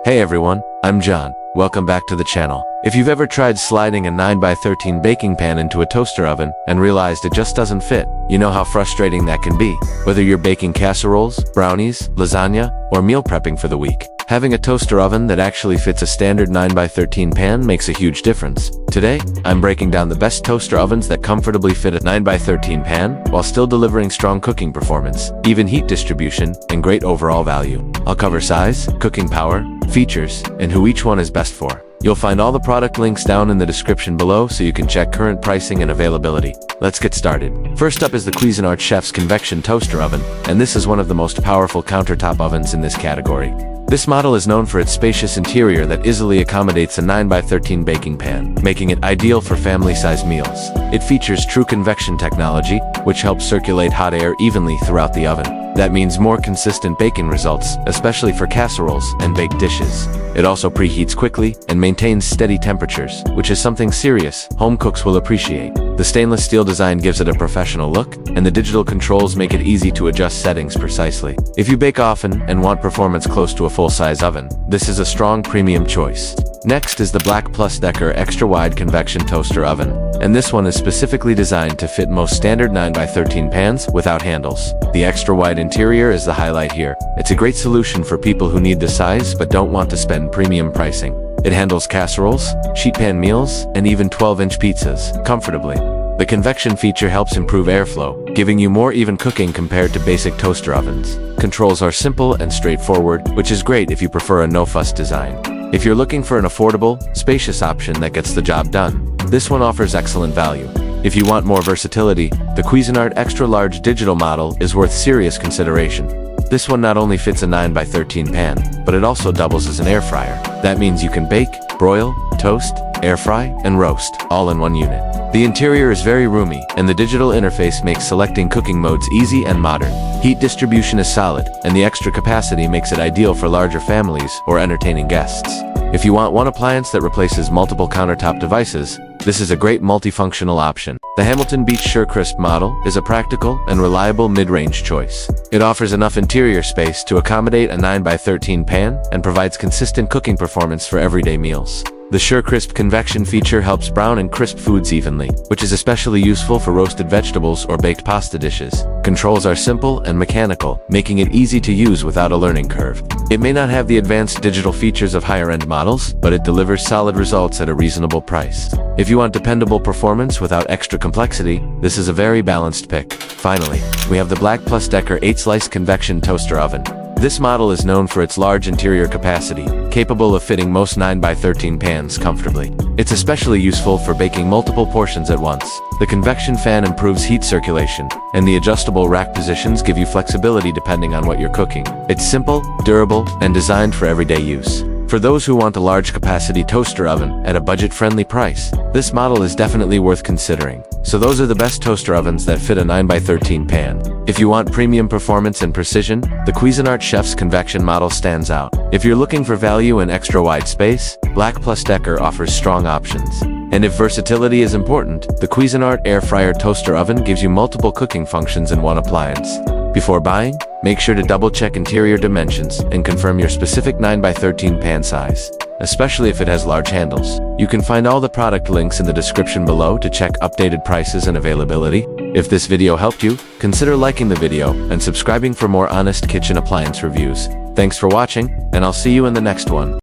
Hey everyone, I'm John. Welcome back to the channel. If you've ever tried sliding a 9x13 baking pan into a toaster oven and realized it just doesn't fit, you know how frustrating that can be. Whether you're baking casseroles, brownies, lasagna, or meal prepping for the week, having a toaster oven that actually fits a standard 9x13 pan makes a huge difference. Today, I'm breaking down the best toaster ovens that comfortably fit a 9x13 pan while still delivering strong cooking performance, even heat distribution, and great overall value. I'll cover size, cooking power, features, and who each one is best for. You'll find all the product links down in the description below so you can check current pricing and availability. Let's get started. First up is the Cuisinart Chef's Convection Toaster Oven, and this is one of the most powerful countertop ovens in this category. This model is known for its spacious interior that easily accommodates a 9x13 baking pan, making it ideal for family-sized meals. It features true convection technology, which helps circulate hot air evenly throughout the oven. That means more consistent baking results, especially for casseroles and baked dishes. It also preheats quickly and maintains steady temperatures, which is something serious home cooks will appreciate. The stainless steel design gives it a professional look, and the digital controls make it easy to adjust settings precisely. If you bake often and want performance close to a full-size oven, this is a strong premium choice. Next is the Black Plus Decker Extra Wide Convection Toaster Oven, and this one is specifically designed to fit most standard 9x13 pans without handles. The extra wide interior is the highlight here. It's a great solution for people who need the size but don't want to spend premium pricing. It handles casseroles, sheet pan meals, and even 12-inch pizzas comfortably. The convection feature helps improve airflow, giving you more even cooking compared to basic toaster ovens. Controls are simple and straightforward, which is great if you prefer a no-fuss design. If you're looking for an affordable, spacious option that gets the job done, this one offers excellent value. If you want more versatility, the Cuisinart Extra Large Digital model is worth serious consideration. This one not only fits a 9x13 pan, but it also doubles as an air fryer. That means you can bake, broil, toast, air fry, and roast, all in one unit. The interior is very roomy, and the digital interface makes selecting cooking modes easy and modern. Heat distribution is solid, and the extra capacity makes it ideal for larger families or entertaining guests. If you want one appliance that replaces multiple countertop devices, this is a great multifunctional option. The Hamilton Beach SureCrisp model is a practical and reliable mid-range choice. It offers enough interior space to accommodate a 9x13 pan and provides consistent cooking performance for everyday meals. The SureCrisp convection feature helps brown and crisp foods evenly, which is especially useful for roasted vegetables or baked pasta dishes. Controls are simple and mechanical, making it easy to use without a learning curve. It may not have the advanced digital features of higher-end models, but it delivers solid results at a reasonable price. If you want dependable performance without extra complexity, this is a very balanced pick. Finally, we have the Black Plus Decker 8-slice Convection Toaster Oven. This model is known for its large interior capacity, capable of fitting most 9x13 pans comfortably. It's especially useful for baking multiple portions at once. The convection fan improves heat circulation, and the adjustable rack positions give you flexibility depending on what you're cooking. It's simple, durable, and designed for everyday use. For those who want a large-capacity toaster oven at a budget-friendly price, this model is definitely worth considering. So those are the best toaster ovens that fit a 9x13 pan. If you want premium performance and precision, the Cuisinart Chef's Convection model stands out. If you're looking for value and extra wide space, Black Plus Decker offers strong options. And if versatility is important, the Cuisinart Air Fryer Toaster Oven gives you multiple cooking functions in one appliance. Before buying, make sure to double-check interior dimensions and confirm your specific 9x13 pan size, especially if it has large handles. You can find all the product links in the description below to check updated prices and availability. If this video helped you, consider liking the video and subscribing for more honest kitchen appliance reviews. Thanks for watching, and I'll see you in the next one.